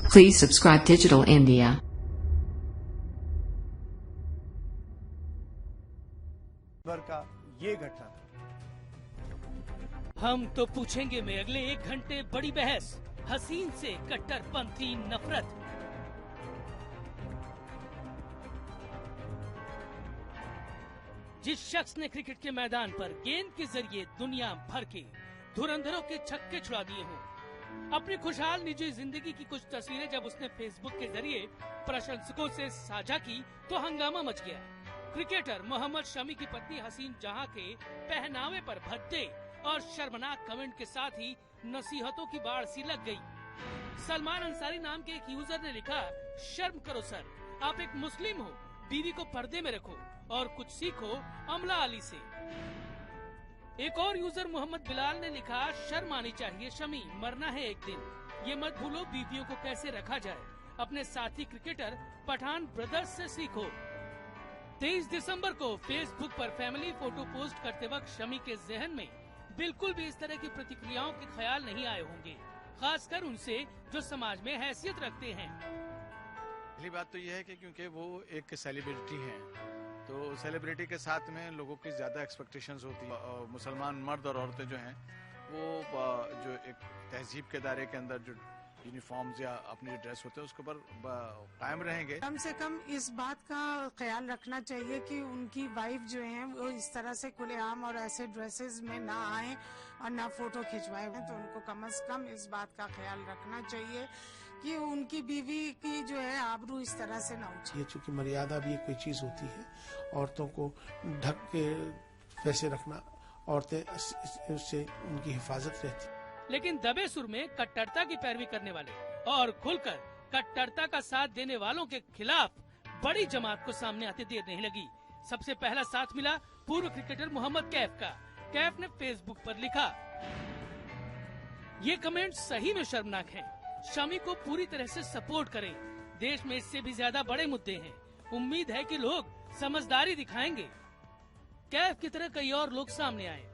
Please subscribe Digital India. का ये घटना था। हम तो पूछेंगे में अगले 1 घंटे बड़ी बहस, हसीन से कट्टरपंथी नफरत। जिस शख्स ने क्रिकेट के मैदान पर गेंद के जरिए दुनिया भर के धुरंधरों के छक्के छुड़ा दिए हों, अपनी खुशहाल निजी जिंदगी की कुछ तस्वीरें जब उसने फेसबुक के जरिए प्रशंसकों से साझा की तो हंगामा मच गया। क्रिकेटर मोहम्मद शमी की पत्नी हसीन जहां के पहनावे पर भद्दे और शर्मनाक कमेंट के साथ ही नसीहतों की बाढ़ सी लग गई। सलमान अंसारी नाम के एक यूजर ने लिखा, शर्म करो सर, आप एक मुस्लिम हो, बीवी को पर्दे में रखो और कुछ सीखो अमला अली से। एक और यूजर मोहम्मद बिलाल ने लिखा, शर्म आनी चाहिए शमी, मरना है एक दिन, ये मत भूलो बीवियों को कैसे रखा जाए, अपने साथी क्रिकेटर पठान ब्रदर्स से सीखो। 23 दिसंबर को फेसबुक पर फैमिली फोटो पोस्ट करते वक्त शमी के जहन में बिल्कुल भी इस तरह की प्रतिक्रियाओं के ख्याल नहीं आए होंगे, खासकर उनसे जो समाज में हैसियत रखते हैं। पहली बात तो यह है कि क्योंकि वो एक सेलिब्रिटी हैं, तो सेलिब्रिटी के साथ में लोगों की ज्यादा एक्सपेक्टेशंस होती है। मुसलमान मर्द और औरतें जो हैं वो जो एक तहजीब के दायरे के अंदर जो यूनिफॉर्म्स या अपनी जो ड्रेस होते हैं उसके ऊपर कायम रहेंगे। कम से कम इस बात का ख्याल रखना चाहिए कि उनकी वाइफ जो है वो इस तरह से खुलेआम और ऐसे ड्रेसेस में ना आए और ना फोटो खिंचवाए, तो उनको कम से कम इस बात का ख्याल रखना चाहिए कि उनकी बीवी की जो है आबरू इस तरह से ना उछले। चूँकि मर्यादा भी कोई चीज होती है, औरतों को ढक के वैसे रखना, औरतें उससे उनकी हिफाजत रहती। लेकिन दबे सुर में कट्टरता की पैरवी करने वाले और खुलकर कट्टरता का साथ देने वालों के खिलाफ बड़ी जमात को सामने आते देर नहीं लगी। सबसे पहला साथ मिला पूर्व क्रिकेटर मोहम्मद कैफ का। कैफ ने फेसबुक पर लिखा, ये कमेंट सही में शर्मनाक हैं। शमी को पूरी तरह से सपोर्ट करें, देश में इससे भी ज्यादा बड़े मुद्दे हैं, उम्मीद है कि लोग समझदारी दिखाएंगे। कैफ की तरह कई और लोग सामने आए।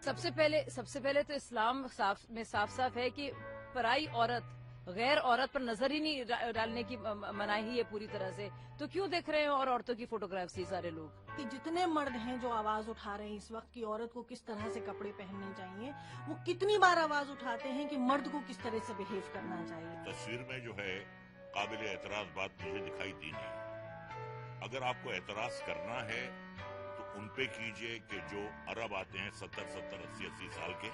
सबसे पहले तो इस्लाम में साफ साफ है कि पराई औरत, गैर औरत पर नजर ही नहीं डालने की मनाही ही है पूरी तरह से, तो क्यों देख रहे हैं और औरतों की फोटोग्राफ्स ये सारे लोग। कि जितने मर्द हैं जो आवाज उठा रहे हैं इस वक्त की औरत को किस तरह से कपड़े पहनने चाहिए, वो कितनी बार आवाज उठाते हैं कि मर्द को किस तरह से बिहेव करना चाहिए। तस्वीर में जो है काबिल एतराज बात मुझे दिखाई दी नहीं। अगर आपको एतराज करना है तो उन पे कीजिए कि जो अरब आते हैं 70, 80 साल के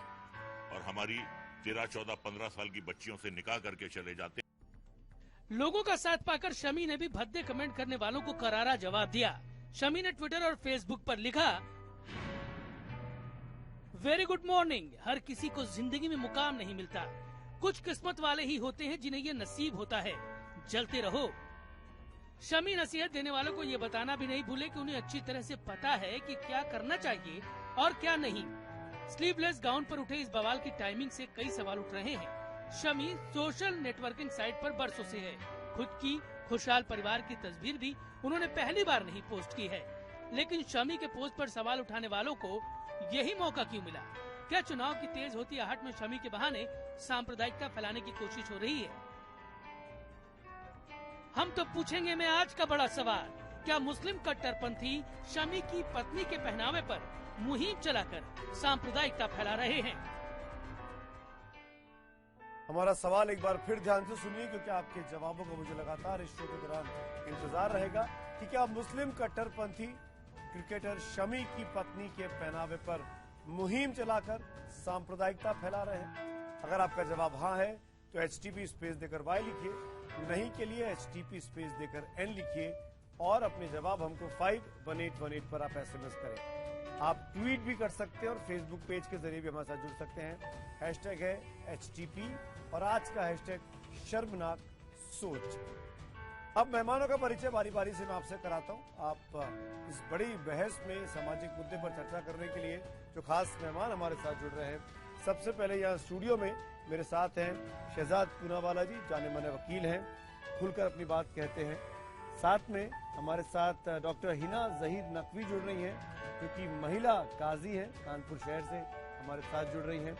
और हमारी 13, 14, 15 साल की बच्चियों से निकाह करके चले जाते हैं। लोगों का साथ पाकर शमी ने भी भद्दे कमेंट करने वालों को करारा जवाब दिया। शमी ने ट्विटर और फेसबुक पर लिखा, वेरी गुड मॉर्निंग, हर किसी को जिंदगी में मुकाम नहीं मिलता, कुछ किस्मत वाले ही होते हैं जिन्हें ये नसीब होता है, जलते रहो। शमी नसीहत देने वालों को ये बताना भी नहीं भूले कि उन्हें अच्छी तरह से पता है कि क्या करना चाहिए और क्या नहीं। स्लीवलेस गाउन पर उठे इस बवाल की टाइमिंग से कई सवाल उठ रहे हैं। शमी सोशल नेटवर्किंग साइट पर बरसों से है। खुद की खुशहाल परिवार की तस्वीर भी उन्होंने पहली बार नहीं पोस्ट की है, लेकिन शमी के पोस्ट पर सवाल उठाने वालों को यही मौका क्यों मिला? क्या चुनाव की तेज होती आहट में शमी के बहाने सांप्रदायिकता फैलाने की कोशिश हो रही है? हम तो पूछेंगे में आज का बड़ा सवाल, क्या मुस्लिम कट्टरपंथी शमी की पत्नी के पहनावे पर मुहिम चलाकर सांप्रदायिकता फैला रहे हैं? हमारा सवाल एक बार फिर ध्यान से सुनिए, क्योंकि आपके जवाबों का मुझे लगातार इस शो के दौरान इंतजार रहेगा कि क्या मुस्लिम कट्टरपंथी क्रिकेटर शमी की पत्नी के पहनावे पर मुहिम चलाकर सांप्रदायिकता फैला रहे हैं। अगर आपका जवाब हाँ है तो HTP स्पेस देकर Y लिखिए, नहीं के लिए HTP स्पेस देकर N लिखिए और अपने जवाब हमको 51818 पर आप SMS करें। आप ट्वीट भी कर सकते हैं और फेसबुक पेज के जरिए भी हमारे साथ जुड़ सकते हैं। हैशटैग है HTP और आज का हैशटैग शर्मनाक सोच। अब मेहमानों का परिचय बारी बारी से मैं आपसे कराता हूं। आप इस बड़ी बहस में सामाजिक मुद्दे पर चर्चा करने के लिए जो खास मेहमान हमारे साथ जुड़ रहे हैं, सबसे पहले यहाँ स्टूडियो में मेरे साथ हैं शहजाद पूनावाला जी, जाने माने वकील हैं, खुलकर अपनी बात कहते हैं। साथ में हमारे साथ डॉक्टर हिना जहीद नकवी जुड़ रही हैं, जो कि महिला काजी हैं, कानपुर शहर से हमारे साथ जुड़ रही हैं।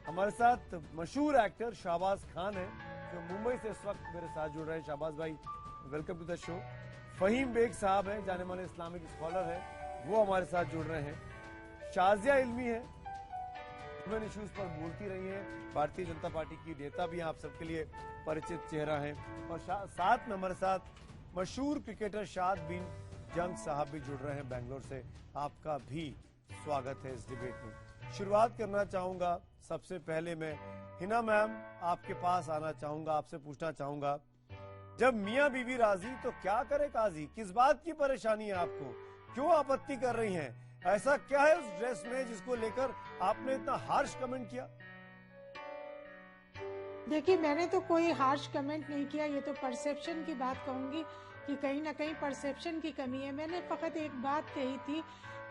हमारे साथ मशहूर एक्टर शाहबाज खान हैं, जो मुंबई से इस वक्त मेरे साथ जुड़ रहे हैं। शाहबाज भाई, welcome to the show. Faheem Baig साहब हैं, जाने माने इस्लामिक स्कॉलर हैं, वो हमारे साथ जुड़ रहे हैं। शाजिया इल्मी है, ह्यूमन इश्यूज पर बोलती रही हैं, भारतीय जनता पार्टी की नेता भी हैं, आप सबके लिए परिचित चेहरा हैं। और साथ में हमारे साथ मशहूर क्रिकेटर शाद बिन जंग साहब भी जुड़ रहे हैं बेंगलोर से। आपका भी स्वागत है इस डिबेट में। शुरुआत करना चाहूंगा, सबसे पहले मैं हिना मैम आपके पास आना चाहूंगा, आपसे पूछना चाहूंगा, जब मियां बीवी राजी तो क्या करे काजी? किस बात की परेशानी है आपको? क्यों आपत्ति कर रही हैं? ऐसा क्या है उस ड्रेस में जिसको लेकर आपने इतना हार्श कमेंट किया? देखिए, मैंने तो कोई हार्श कमेंट नहीं किया, ये तो परसेप्शन की बात कहूंगी कि कहीं ना कहीं परसेप्शन की कमी है। मैंने फकत एक बात कही थी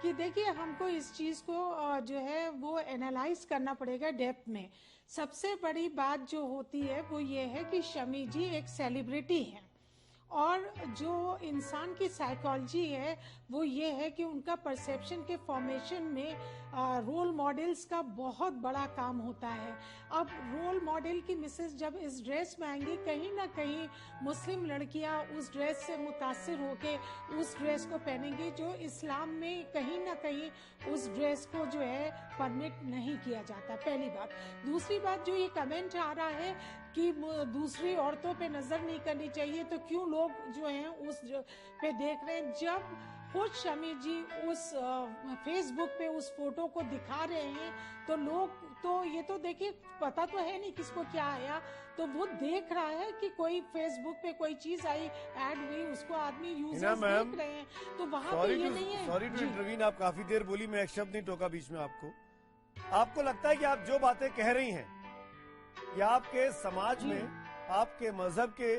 कि देखिए, हमको इस चीज को जो है वो एनालाइज करना पड़ेगा डेप्थ में। सबसे बड़ी बात जो होती है वो ये है कि शमी जी एक सेलिब्रिटी हैं, और जो इंसान की साइकोलॉजी है वो ये है कि उनका परसेप्शन के फॉर्मेशन में रोल मॉडल्स का बहुत बड़ा काम होता है। अब रोल मॉडल की मिसेस जब इस ड्रेस में आएंगी, कहीं ना कहीं मुस्लिम लड़कियां उस ड्रेस से मुतासिर होके उस ड्रेस को पहनेंगी, जो इस्लाम में कहीं ना कहीं उस ड्रेस को जो है परमिट नहीं किया जाता, पहली बात। दूसरी बात, जो ये कमेंट आ रहा है कि दूसरी औरतों पे नजर नहीं करनी चाहिए, तो क्यों लोग जो हैं उस पे देख रहे हैं? जब खुद शमी जी उस फेसबुक पे उस फोटो को दिखा रहे हैं तो लोग तो ये तो देखिए, पता तो है नहीं किसको क्या आया, तो वो देख रहा है कि कोई फेसबुक पे कोई चीज आई, ऐड हुई, उसको आदमी यूजर्स देख रहे हैं, तो वहां पे ये नहीं है। सॉरी टू इंटरवीन, आप काफी देर बोली, मैं एक शब्द नहीं टोका बीच में आपको। आपको लगता है कि आप जो बातें कह रही हैं या आपके समाज में, आपके मजहब के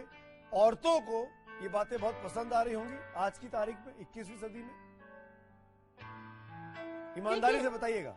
औरतों को ये बातें बहुत पसंद आ रही होंगी आज की तारीख में, 21वीं सदी में? ईमानदारी से बताइएगा।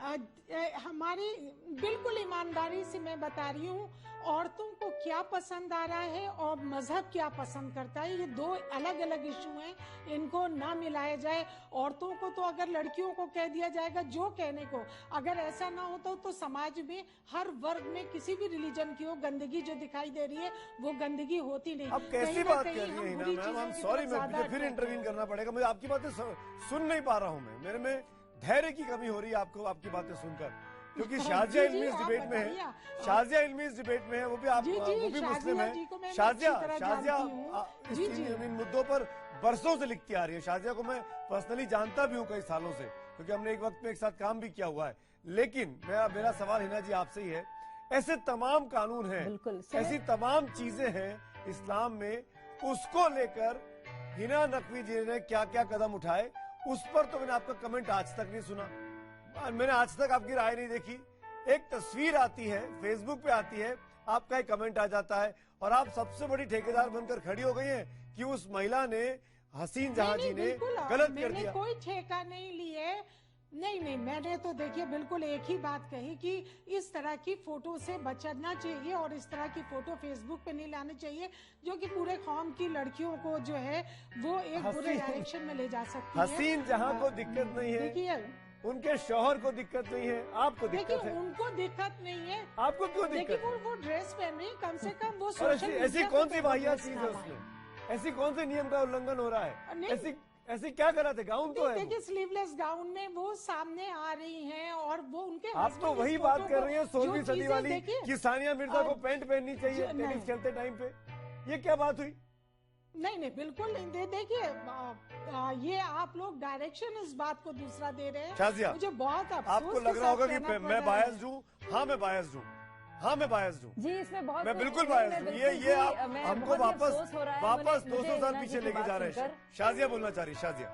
हमारी बिल्कुल ईमानदारी से मैं बता रही हूँ, औरतों को क्या पसंद आ रहा है और मजहब क्या पसंद करता है, ये दो अलग अलग इशू हैं, इनको ना मिलाया जाए। औरतों को तो अगर लड़कियों को कह दिया जाएगा जो कहने को, अगर ऐसा ना होता तो समाज में हर वर्ग में किसी भी रिलीजन की हो, गंदगी जो दिखाई दे रही है वो गंदगी होती नहीं। अब कैसी बात कर रही है मैम? हम सॉरी, मैं फिर इंटरवीन करना पड़ेगा, मुझे आपकी बातें सुन नहीं पा रहा हूँ मैं, मेरे में धैर्य की कमी हो रही है आपको आपकी बातें सुनकर, क्योंकि शाजिया इल्मी इस डिबेट में है, शाजिया इल्मी इस डिबेट में है, वो भी आप वो भी मुस्लिम है। शाजिया इन मुद्दों पर बरसों से लिखती आ रही है। शाजिया को मैं पर्सनली जानता भी हूँ कई सालों से, क्योंकि हमने एक वक्त में एक साथ काम भी किया हुआ है। लेकिन मेरा सवाल हिना जी आपसे ही है, ऐसे तमाम कानून हैं, ऐसी तमाम चीजें हैं इस्लाम में, उसको लेकर हिना नकवी जी ने क्या क्या कदम उठाए, उस पर तो मैंने आपका कमेंट आज तक नहीं सुना, मैंने आज तक आपकी राय नहीं देखी। एक तस्वीर आती है, फेसबुक पे आती है, आपका एक कमेंट आ जाता है, और आप सबसे बड़ी ठेकेदार बनकर खड़ी हो गई हैं कि उस महिला ने, हसीन जहां जी ने गलत कर दिया। कोई ठेका नहीं लिए, नहीं, मैंने तो देखिए बिल्कुल एक ही बात कही कि इस तरह की फोटो से बचना चाहिए और इस तरह की फोटो फेसबुक पे नहीं लानी चाहिए, जो कि पूरे कौम की लड़कियों को जो है वो एक बुरे डायरेक्शन में ले जा सकती है। हसीन जहां को दिक्कत नहीं है, देखिए उनके शौहर को दिक्कत नहीं है, आपको दिक्कत है। उनको दिक्कत नहीं है, आपको क्यों दिक्कत है? वो ड्रेस पहन रही, कम से कम वो सोशल ऐसी कौन सी वाहियात चीज है उसमें? ऐसी कौन से नियम का उल्लंघन हो रहा है? ऐसी क्या गलत है? गाउन तो है, देखिए स्लीवलेस गाउन में वो सामने आ रही हैं, और वो उनके, आप तो वही बात कर रही हैं 16वीं सदी वाली कि सानिया मिर्जा को पैंट पहननी चाहिए टेनिस खेलते टाइम पे। ये क्या बात हुई? नहीं, बिल्कुल नहीं। देखिए, ये आप लोग डायरेक्शन इस बात को दूसरा दे रहे हैं। शाजिया, मुझे बहुत आपको लग रहा होगा कि मैं बायस्ड हूँ। हाँ, मैं बायस्ड हूँ। जी, इसमें बहुत, मैं बिल्कुल बायस्ड हूँ। ये आप हमको वापस 200 साल पीछे लेके जा रहे हैं। शाजिया बोलना चाह रही, शाजिया।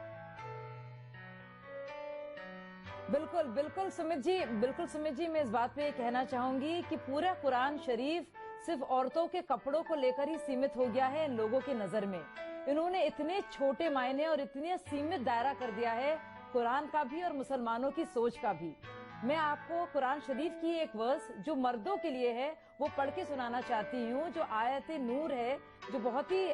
बिल्कुल सुमित जी, मैं इस बात पे कहना चाहूंगी कि पूरा कुरान शरीफ सिर्फ औरतों के कपड़ों को लेकर ही सीमित हो गया है इन लोगों की नजर में। इन्होंने इतने छोटे मायने और इतने सीमित दायरा कर दिया है कुरान का भी और मुसलमानों की सोच का भी। मैं आपको कुरान शरीफ की एक वर्स जो मर्दों के लिए है वो पढ़ के सुनाना चाहती हूँ, जो आयत नूर है, जो बहुत ही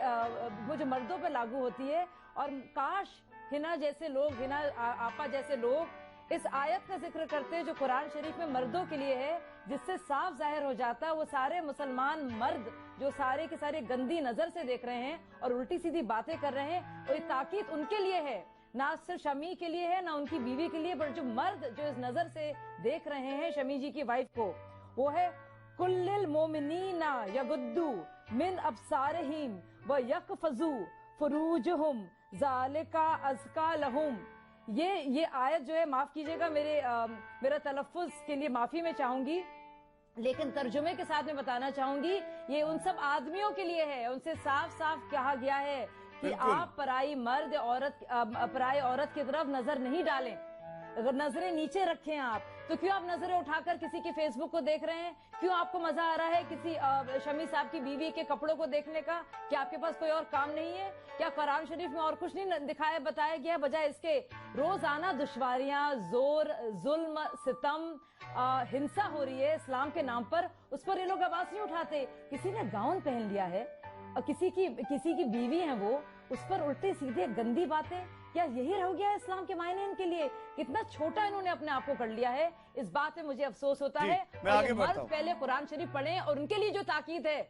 वो जो मर्दों पर लागू होती है। और काश हिना जैसे लोग, हिना आपा जैसे लोग इस आयत का जिक्र करते हैं जो कुरान शरीफ में मर्दों के लिए है, जिससे साफ जाहिर हो जाता है वो सारे मुसलमान मर्द जो सारे के सारे गंदी नजर से देख रहे हैं और उल्टी सीधी बातें कर रहे हैं, और ये ताकीद उनके लिए है, ना सिर्फ शमी के लिए है ना उनकी बीवी के लिए, पर जो मर्द जो इस नजर से देख रहे हैं शमी जी की वाइफ को, वो है कुल्लिल मोमिनीना यगुद्दू मिन अबसारहिम व यकफजू फुरूजहुम ज़ालिका अज़का लहुम। ये आयत जो है, माफ कीजिएगा मेरा तलफ्फुज के लिए माफी मैं चाहूंगी, लेकिन तर्जुमे के साथ मैं बताना चाहूंगी ये उन सब आदमियों के लिए है। उनसे साफ साफ कहा गया है कि आप पराई मर्द पराई औरत की तरफ नजर नहीं डालें। अगर नजरें नीचे रखें आप, तो क्यों आप नजरें उठाकर किसी के फेसबुक को देख रहे हैं? क्यों आपको मजा आ रहा है किसी शमी साहब की बीवी के कपड़ों को देखने का? क्या आपके पास कोई और काम नहीं है? क्या कुरान शरीफ में और कुछ नहीं बताया गया? बजाय इसके रोजाना दुश्वारियां, जोर, जुल्म, सितम, हिंसा हो रही है इस्लाम के नाम पर, उस पर ये लोग आवाज नहीं उठाते। किसी ने गाउन पहन लिया है और किसी की बीवी है वो, उस पर उल्टे सीधे गंदी बातें। क्या यही रह गया है इस्लाम के मायने इनके लिए? कितना छोटा इन्होंने अपने आप को कर लिया है, इस बात में मुझे अफसोस होता है। और मर्द पहले कुरान शरीफ पढ़ें और उनके लिए जो ताकीद है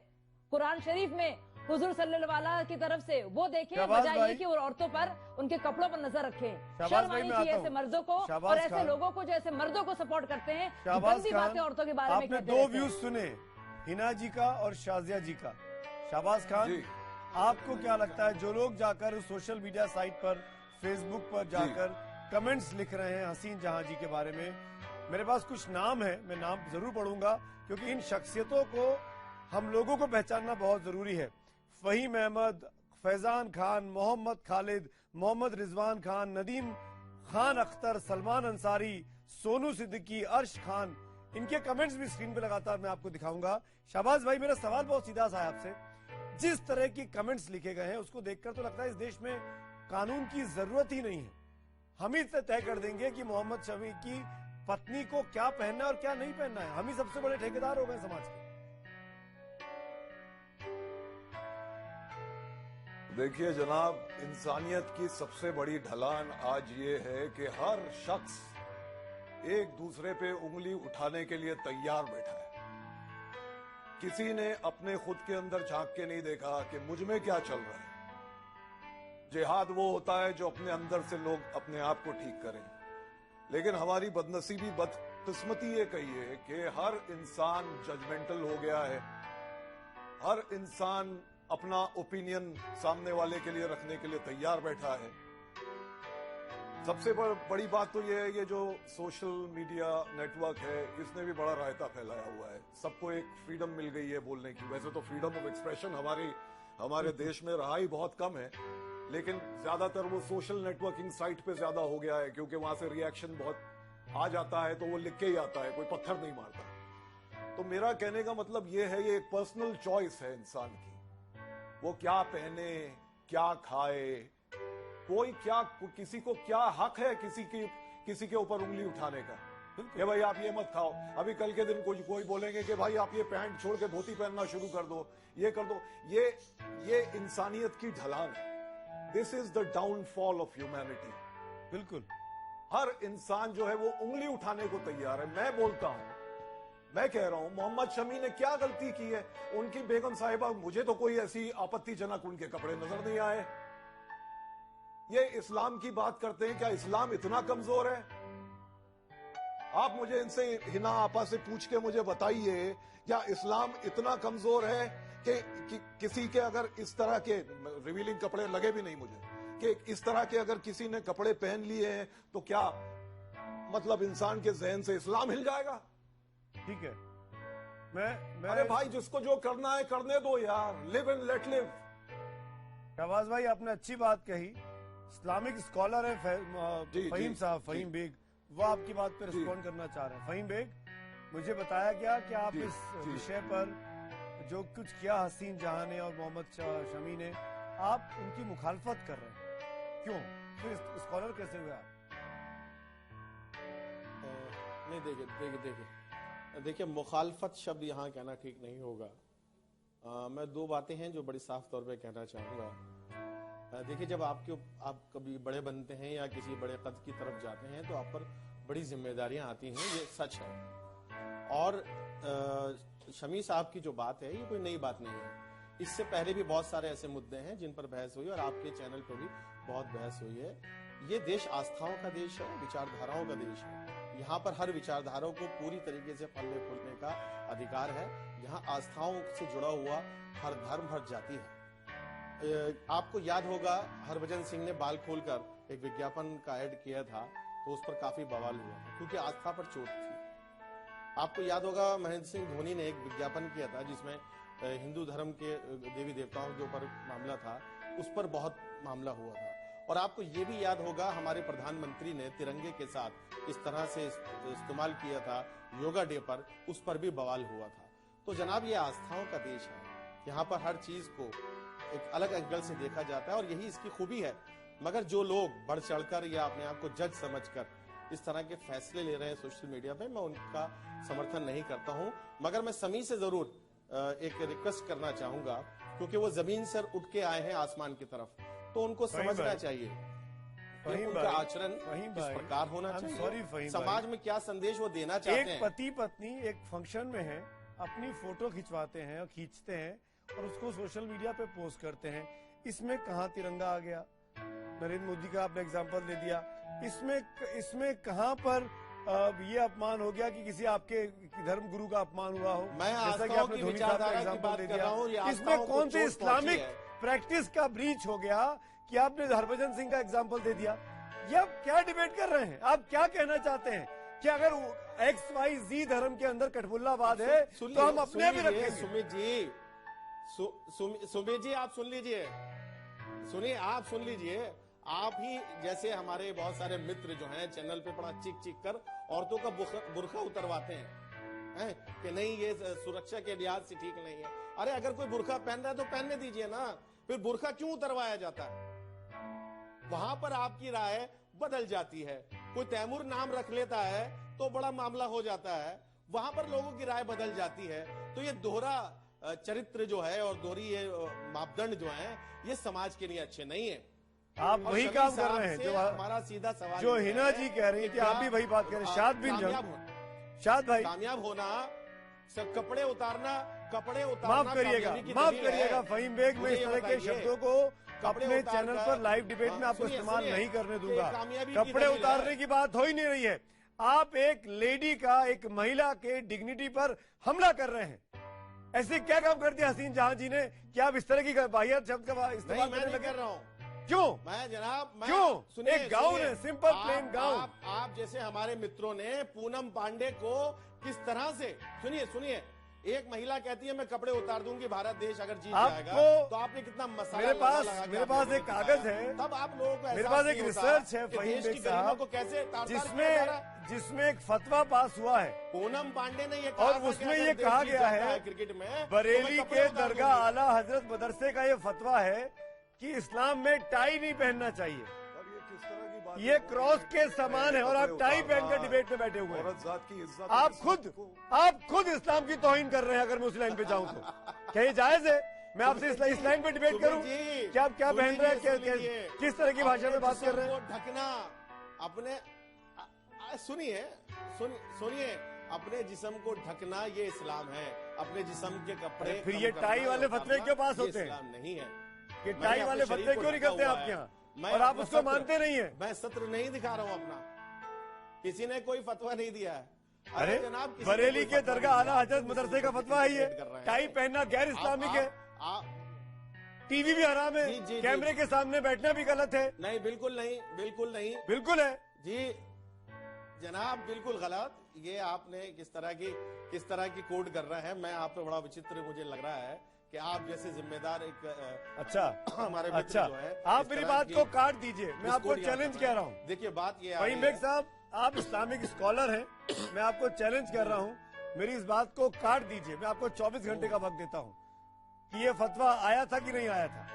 कुरान शरीफ में हुजूर सल्लल्लाहु अलैहि वसल्लम की तरफ से, वो देखें, बजाय ये कि औरतों पर, उनके कपड़ों पर नजर रखें। शर्म आनी चाहिए ऐसे मर्दों को और ऐसे लोगों को जो ऐसे मर्दों को सपोर्ट करते हैं, गंदी बातें औरतों के बारे में कहते हैं। आपने 2 व्यूज सुने, हिना जी का और शाजिया जी का। शाहबाज खान, आपको क्या लगता है, जो लोग जाकर सोशल मीडिया साइट पर, फेसबुक पर जाकर कमेंट्स लिख रहे हैं हसीन जहां जी के बारे में, मेरे पास कुछ नाम है, मैं नाम जरूर पढ़ूंगा क्योंकि इन शख्सियतों को हम लोगों को पहचानना बहुत जरूरी है। फहीम अहमद, फैजान खान, मोहम्मद खालिद, मोहम्मद रिजवान खान, नदीम खान अख्तर, सलमान अंसारी, सोनू सिद्दीकी, अर्श खान, इनके कमेंट्स भी स्क्रीन पे लगातार मैं आपको दिखाऊंगा। शाहबाज भाई, मेरा सवाल बहुत सीधा सा है आपसे। जिस तरह की कमेंट्स लिखे गए हैं उसको देखकर तो लगता है इस देश में कानून की जरूरत ही नहीं है। हम ही तय कर देंगे कि मोहम्मद शमी की पत्नी को क्या पहनना है और क्या नहीं पहनना है। हम ही सबसे बड़े ठेकेदार हो गए समाज के। देखिए जनाब, इंसानियत की सबसे बड़ी ढलान आज ये है कि हर शख्स एक दूसरे पे उंगली उठाने के लिए तैयार बैठा है। किसी ने अपने खुद के अंदर झांक के नहीं देखा कि मुझ में क्या चल रहा है। जिहाद वो होता है जो अपने अंदर से लोग अपने आप को ठीक करें, लेकिन हमारी बदनसीबी, बदकिस्मती ये कहिए कि हर इंसान जजमेंटल हो गया है। हर इंसान अपना ओपिनियन सामने वाले के लिए रखने के लिए तैयार बैठा है। सबसे बड़ी बात तो ये है, ये जो सोशल मीडिया नेटवर्क है, इसने भी बड़ा रायता फैलाया हुआ है। सबको एक फ्रीडम मिल गई है बोलने की। वैसे तो फ्रीडम ऑफ एक्सप्रेशन हमारे देश में रहा ही बहुत कम है, लेकिन ज्यादातर वो सोशल नेटवर्किंग साइट पे ज्यादा हो गया है, क्योंकि वहां से रिएक्शन बहुत आ जाता है, तो वो लिख के ही आता है, कोई पत्थर नहीं मारता। तो मेरा कहने का मतलब ये है, ये एक पर्सनल चॉइस है इंसान की, वो क्या पहने, क्या खाए, किसी को क्या हक है किसी के ऊपर उंगली उठाने का कि भाई आप ये मत खाओ। अभी कल के दिन कोई बोलेंगे कि भाई आप ये पैंट छोड़ के धोती पहनना शुरू कर दो, ये कर दो। ये इंसानियत की ढलान है। This is the downfall of humanity. बिल्कुल, हर इंसान जो है वो उंगली उठाने को तैयार है। मैं बोलता हूं, मैं कह रहा हूं, मोहम्मद शमी ने क्या गलती की है? उनकी बेगम साहिबा, मुझे तो कोई ऐसी आपत्तिजनक उनके कपड़े नजर नहीं आए। ये इस्लाम की बात करते हैं, क्या इस्लाम इतना कमजोर है? आप मुझे इनसे, हिना आपा से पूछ के मुझे बताइए, क्या इस्लाम इतना कमजोर है कि किसी के अगर इस तरह के रिवीलिंग कपड़े लगे भी नहीं मुझे, कि इस तरह के अगर किसी ने कपड़े पहन लिए हैं तो क्या मतलब इंसान के जहन से इस्लाम हिल जाएगा? ठीक है, मैं अरे भाई, जिसको जो करना है करने दो यार, live and let live. Shahbaz भाई, आपने अच्छी बात कही। इस्लामिक स्कॉलर है फहीम साहब, फहीम बेग, वो आपकी बात पे रिस्पॉन्ड करना चाह रहे हैं। फहीम बेग, मुझे बताया गया कि आप इस विषय पर जो कुछ किया हसीन जहां ने और मोहम्मद शमी ने, आप उनकी मुखालफत कर रहे हैं, क्यों? फिर स्कॉलर कैसे हुए आप? नहीं, देखिए मुखालफत शब्द यहाँ कहना ठीक नहीं होगा। मैं 2 बातें हैं जो बड़ी साफ तौर पे कहना चाहूँगा। देखिए, जब आप कभी बड़े बनते हैं या किसी बड़े कद की तरफ जाते हैं तो आप पर बड़ी जिम्मेदारियां आती हैं, ये सच है। और शमी साहब की जो बात है ये कोई नई बात नहीं है। इससे पहले भी बहुत सारे ऐसे मुद्दे हैं जिन पर बहस हुई और आपके चैनल पर भी बहुत बहस हुई है। ये देश आस्थाओं का देश है, विचारधाराओं का देश है। यहाँ पर हर विचारधारा को पूरी तरीके से फलने फूलने का अधिकार है। यहाँ आस्थाओं से जुड़ा हुआ हर धर्म, हर जाति है। आपको याद होगा हरभजन सिंह ने बाल खोलकर एक विज्ञापन का ऐड किया था, तो उस पर काफी बवाल हुआ क्योंकि आस्था पर चोट थी। आपको याद होगा महेंद्र सिंह धोनी ने एक विज्ञापन किया था जिसमें हिंदू धर्म के देवी देवताओं के ऊपर मामला था, उस पर बहुत मामला हुआ था। और आपको ये भी याद होगा हमारे प्रधानमंत्री ने तिरंगे के साथ इस तरह से इस्तेमाल किया था योगा डे पर, उस पर भी बवाल हुआ था। तो जनाब ये आस्थाओं का देश है, यहाँ पर हर चीज को एक अलग एंगल से देखा जाता है और यही इसकी खूबी है। मगर जो लोग बढ़ चढ़कर या अपने आप को जज समझकर इस तरह के फैसले ले रहे हैं सोशल मीडिया पे, मैं उनका समर्थन नहीं करता हूं। मगर मैं समी से जरूर एक रिक्वेस्ट करना चाहूंगा, क्योंकि वो जमीन से उठ के आए हैं आसमान की तरफ, तो उनको समझना चाहिए कि उनका आचरण किस प्रकार होना चाहिए, समाज में क्या संदेश वो देना चाहते हैं। एक पति पत्नी एक फंक्शन में है, अपनी फोटो खिंचवाते हैं और खींचते हैं और उसको सोशल मीडिया पे पोस्ट करते हैं। इसमें कहाँ तिरंगा आ गया? नरेंद्र मोदी का आपने एग्जांपल दे दिया। इसमें कहाँ पर ये अपमान हो गया कि किसी आपके धर्म गुरु का अपमान हुआ हो? मैं जैसा कि आपने धोनी साहब का एग्जांपल दे दिया। इसमें कौन सी इस्लामिक प्रैक्टिस का ब्रीच हो गया कि आपने हरभजन सिंह का एग्जांपल दे दिया? ये आप क्या डिबेट कर रहे हैं? आप क्या कहना चाहते हैं कि अगर XYZ धर्म के अंदर कठपुतलावाद है तो हम अपने भी रखेंगे? सुमित जी आप सुन लीजिए, सुनिए, आप सुन लीजिए। आप ही जैसे हमारे बहुत सारे मित्र जो हैं चैनल पे बड़ा चीख चीख कर औरतों का बुर्खा उतरवाते हैं कि नहीं ये सुरक्षा के लिहाज से ठीक नहीं है। अरे अगर कोई बुर्खा पहन रहा है तो पहनने दीजिए ना, फिर बुर्खा क्यों उतरवाया जाता है? वहां पर आपकी राय बदल जाती है। कोई तैमूर नाम रख लेता है तो बड़ा मामला हो जाता है, वहां पर लोगों की राय बदल जाती है। तो ये दोहरा चरित्र जो है और दोहरी ये मापदंड जो है, ये समाज के लिए अच्छे नहीं है। आप वही काम कर रहे हैं जो हमारा सीधा सवाल जो हिना जी कह रही है कि आप भी वही बात कह रहे हैं। शाद भाई कामयाब होना, सब कपड़े उतारना माफ करिएगा फहीम बेग, मैं इस तरह के शब्दों को अपने चैनल पर लाइव डिबेट में आपको इस्तेमाल नहीं करने दूंगा। कपड़े उतारने की बात हो ही नहीं रही है। आप एक लेडी का, एक महिला के डिग्निटी पर हमला कर रहे हैं। ऐसे क्या काम कर दिया हसीन जहां जी ने कि आप इस तरह की वाहियात शब्द का इस्तेमाल करने लगे? कर रहा हूँ क्यों? मैं जनाब क्यों? एक गाउन है, सिंपल प्लेन गाउन। आप जैसे हमारे मित्रों ने पूनम पांडे को किस तरह से, सुनिए, एक महिला कहती है मैं कपड़े उतार दूंगी भारत देश अगर जीत जाएगा, तो आपने कितना मसाला मेरे पास एक कागज है, तब आप लोगों को मेरे पास एक रिसर्च है फहीम बेग साहब को कैसे जिसमें एक फतवा पास हुआ है पूनम पांडे ने ये और उसमें ये कहा गया है क्रिकेट में बरेली के दरगाह आला हजरत मदरसे का ये फतवा है कि इस्लाम में टाई नहीं पहनना चाहिए। ये क्रॉस के समान है और आप टाई पहनकर डिबेट में बैठे हुए हैं। आप खुद इस्लाम की तौहीन कर रहे हैं। अगर मैं उस लाइन पे जाऊं तो क्या ये जायज है? मैं आपसे इस लाइन पे डिबेट करूं कि आप क्या पहन रहे हैं, किस तरह की भाषा में बात कर रहे हैं? ढकना अपने, सुनिए, अपने जिस्म को ढकना ये इस्लाम है। अपने जिस्म के कपड़े, फिर ये टाई वाले फतवे क्यों पास होते हैं? इस्लाम नहीं है। कि टाई वाले फतवे क्यों निकलते हैं आपके यहाँ और आप उसको मानते नहीं है? मैं सत्र नहीं दिखा रहा हूँ अपना, किसी ने कोई फतवा नहीं दिया है। अरे जनाब बरेली के दरगाह आला हजरत मदरसे का फतवा है ये, टाई पहनना गैर इस्लामिक है, टीवी भी हराम है, कैमरे के सामने बैठना भी गलत है। नहीं, बिल्कुल नहीं, बिल्कुल है जी जनाब, बिल्कुल गलत। ये आपने किस तरह की कोड कर रहा है, मैं आप पे बड़ा विचित्र मुझे लग रहा है कि आप जैसे जिम्मेदार एक हमारे मित्र जो है, आप मेरी बात को काट दीजिए। मैं आपको चैलेंज कह रहा हूँ। देखिए बात ये फहीम बेग साहब, आप इस्लामिक स्कॉलर हैं, मैं आपको चैलेंज कर रहा हूँ, मेरी इस बात को काट दीजिए। मैं आपको 24 घंटे का वक्त देता हूँ कि ये फतवा आया था कि नहीं आया था।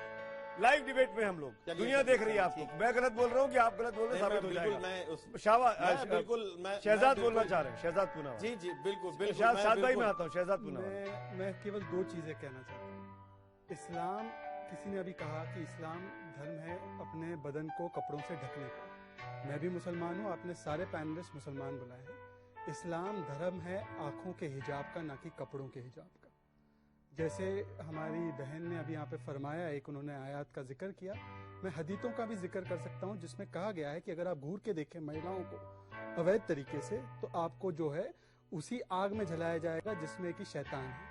लाइव डिबेट में हम लोग, दुनिया देख रही है आपको। मैं गलत बोल रहा हूँ कि आप गलत बोल रहे हैं, साबित हो जाएगा। शाबाश, बिल्कुल शहजाद बोलना चाह रहे हैं, शहजाद पूना। जी बिल्कुल शाद भाई मैं आता हूँ, शहजाद पूना। मैं केवल 2 चीजें कहना चाहता हूँ। इस्लाम, किसी ने अभी कहा कि इस्लाम धर्म है अपने बदन को कपड़ों से ढकने का, मैं भी मुसलमान हूँ, आपने सारे पैनलिस्ट मुसलमान बुलाए हैं। इस्लाम धर्म है आंखों के हिजाब का, ना कि कपड़ों के हिजाब का। जैसे हमारी बहन ने अभी यहाँ पे फरमाया, एक उन्होंने आयत का जिक्र किया, मैं हदीतों का भी जिक्र कर सकता हूँ जिसमें कहा गया है कि अगर आप घूर के देखें महिलाओं को अवैध तरीके से, तो आपको जो है उसी आग में जलाया जाएगा जिसमें कि शैतान है,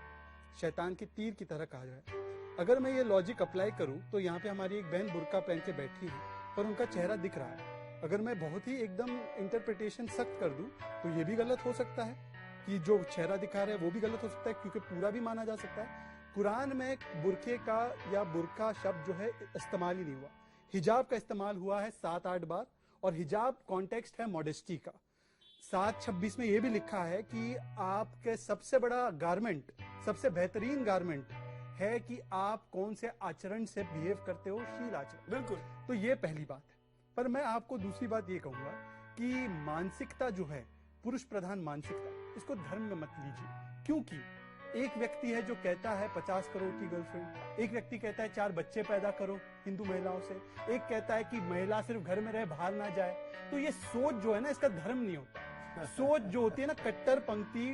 शैतान की तीर की तरह कहा जाए। अगर मैं ये लॉजिक अप्लाई करूं तो यहाँ पे हमारी एक बहन बुर्का पहन के बैठी है पर उनका चेहरा दिख रहा है। अगर मैं बहुत ही एकदम इंटरप्रिटेशन सख्त कर दूं तो ये भी गलत हो सकता है कि जो चेहरा दिखा रहे हैं वो भी गलत हो सकता है, क्योंकि पूरा भी माना जा सकता है। कुरान में बुरखे का या बुरका शब्द जो है इस्तेमाल ही नहीं हुआ, हिजाब का इस्तेमाल हुआ है 7-8 बार, और हिजाब कॉन्टेक्स्ट है मॉडेस्टी का। 7:26 में ये भी लिखा है कि आपके सबसे बड़ा गारमेंट, सबसे बेहतरीन गारमेंट है कि आप कौन से आचरण से बिहेव करते हो, शील आचरण। बिल्कुल। तो ये पहली बात है। पर मैं आपको दूसरी बात ये कहूंगा कि मानसिकता जो है, पुरुष प्रधान मानसिकता, इसको धर्म में मत लीजिए। क्योंकि एक व्यक्ति है जो कहता है 50 करोड़ की गर्लफ्रेंड, एक व्यक्ति कहता है 4 बच्चे पैदा करो हिंदू महिलाओं से, एक कहता है कि महिला सिर्फ घर में रहे बाहर ना जाए। तो ये सोच जो है ना, इसका धर्म नहीं होता। सोच जो होती है ना कट्टर पंक्ति।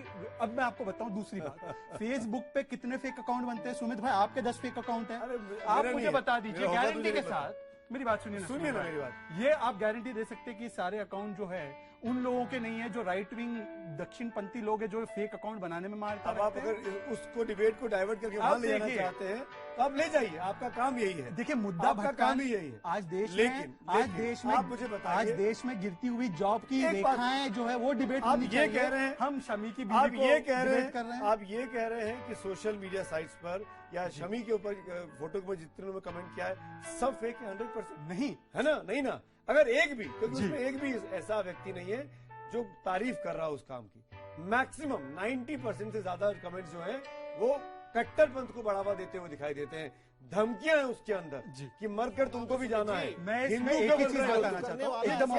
अब मैं आपको बताऊं दूसरी बात, फेसबुक पे कितने फेक अकाउंट बनते हैं सुमित भाई? आपके 10 फेक अकाउंट हैं, आप मुझे बता दीजिए गारंटी के साथ। मेरी बात सुनिए ना मेरी बात। ये आप गारंटी दे सकते हैं कि सारे अकाउंट जो है उन लोगों के नहीं है जो राइट विंग दक्षिण पंथी लोग है जो फेक अकाउंट बनाने में मारता है। अब आप अगर उसको डिबेट को डाइवर्ट करके वहां ले जाना चाहते हैं तो आप ले जाइए, आपका काम यही है। देखिए मुद्दा आपका काम ही यही है। आज देश में आप मुझे बताइए, आज देश में गिरती हुई जॉब की रेखाएं जो है वो डिबेट आप ये कह रहे हैं, हम शमी की आप बीवी ये को कह रहे डिबेट कर रहे हैं। आप ये कह रहे हैं कि सोशल मीडिया साइट्स पर या शमी के ऊपर फोटो के ऊपर जितने लोगों ने कमेंट किया है सब फेक है, 100% नहीं है ना? नहीं ना? अगर एक भी, क्योंकि उसमें एक भी ऐसा व्यक्ति नहीं है जो तारीफ कर रहा है उस काम की। मैक्सिमम 90% से ज्यादा कमेंट्स जो है वो कट्टरपंथ को बढ़ावा देते हुए दिखाई देते हैं। धमकियां हैं उसके अंदर कि मरकर तुमको भी जाना है। मैं इसमें एक ही चीज बताना चाहता हूँ, एकदम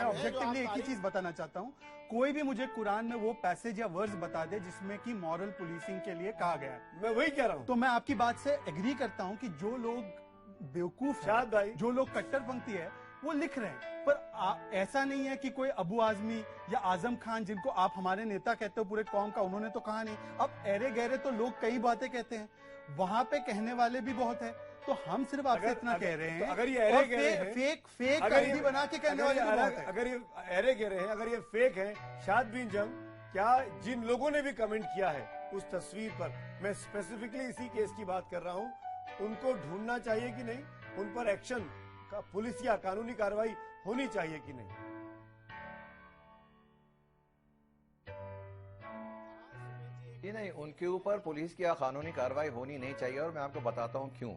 ऑब्जेक्टिवली एक ही चीज बताना चाहता हूँ। कोई भी मुझे कुरान में वो पैसेज या वर्स बता दे जिसमें कि मॉरल पुलिसिंग के लिए कहा गया है। मैं वही कह रहा हूँ। तो मैं आपकी बात से एग्री करता हूँ कि जो लोग बेवकूफ है, जो लोग कट्टरपंथी है, वो लिख रहे हैं। पर ऐसा नहीं है कि कोई अबू आजमी या आजम खान, जिनको आप हमारे नेता कहते हो पूरे कौम का, उन्होंने तो कहा नहीं। अब एरे गहरे तो लोग कई बातें कहते हैं, वहां पे कहने वाले भी बहुत है। तो हम सिर्फ आपसे इतना कह रहे हैं, तो अगर ये एरे गहरे हैं, फेक आईडी बना के कहने वाले भी बहुत है। अगर ये एरे गहरे हैं, अगर ये फेक है, शाद बिन जंग, क्या जिन लोगों ने भी कमेंट किया है उस तस्वीर पर, मैं स्पेसिफिकली इसी केस की बात कर रहा हूँ, उनको ढूंढना चाहिए कि नहीं? उन पर एक्शन का पुलिस या कानूनी कार्रवाई होनी चाहिए कि नहीं? ये नहीं, उनके ऊपर पुलिस की या कानूनी कार्रवाई होनी नहीं चाहिए, और मैं आपको बताता हूं क्यों।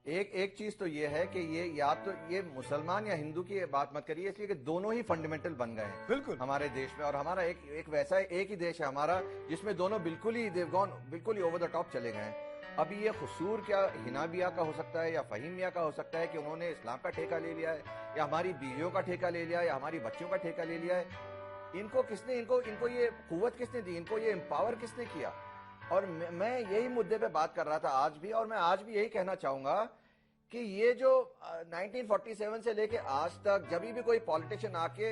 एक चीज तो ये है कि ये या तो ये मुसलमान या हिंदू की बात मत करिए, इसलिए कि दोनों ही फंडामेंटल बन गए हैं बिल्कुल हमारे देश में। और हमारा एक वैसा एक ही देश है हमारा जिसमें दोनों बिल्कुल ही ओवर द टॉप चले गए हैं। अभी ये कसूर क्या हिना बिया का हो सकता है या फहीम मियां का हो सकता है कि उन्होंने इस्लाम का ठेका ले लिया है, या हमारी बीवियों का ठेका ले लिया है, या हमारी बच्चों का ठेका ले लिया है। इनको किसने, इनको ये कुव्वत किसने दी, इनको ये एम्पावर किसने किया? और मैं यही मुद्दे पे बात कर रहा था आज भी, और मैं आज भी यही कहना चाहूंगा कि ये जो 1947 से लेके आज तक जब भी कोई पॉलिटिशियन आके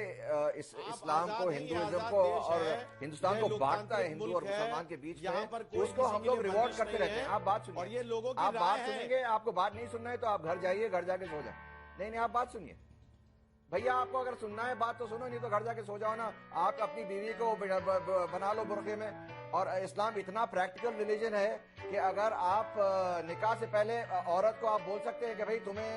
इस्लाम को, हिंदुइज्म को और हिंदुस्तान को बांटता है हिंदू और मुसलमान के बीच में, उसको हम लोग रिवॉर्ड करते रहते हैं। आप बात सुनिए, और ये लोगों की आप बात सुनेंगे, आपको बात नहीं सुनना है तो आप घर जाइए, घर जाके सो जाए। नहीं, आप बात सुनिए भैया, आपको अगर सुनना है बात तो सुनो, नहीं तो घर जाके सो जाओ ना। आप अपनी बीवी को बना लो बुर्के में। और इस्लाम इतना प्रैक्टिकल रिलीजन है कि अगर आप निकाह से पहले औरत को आप बोल सकते हैं कि भाई तुम्हें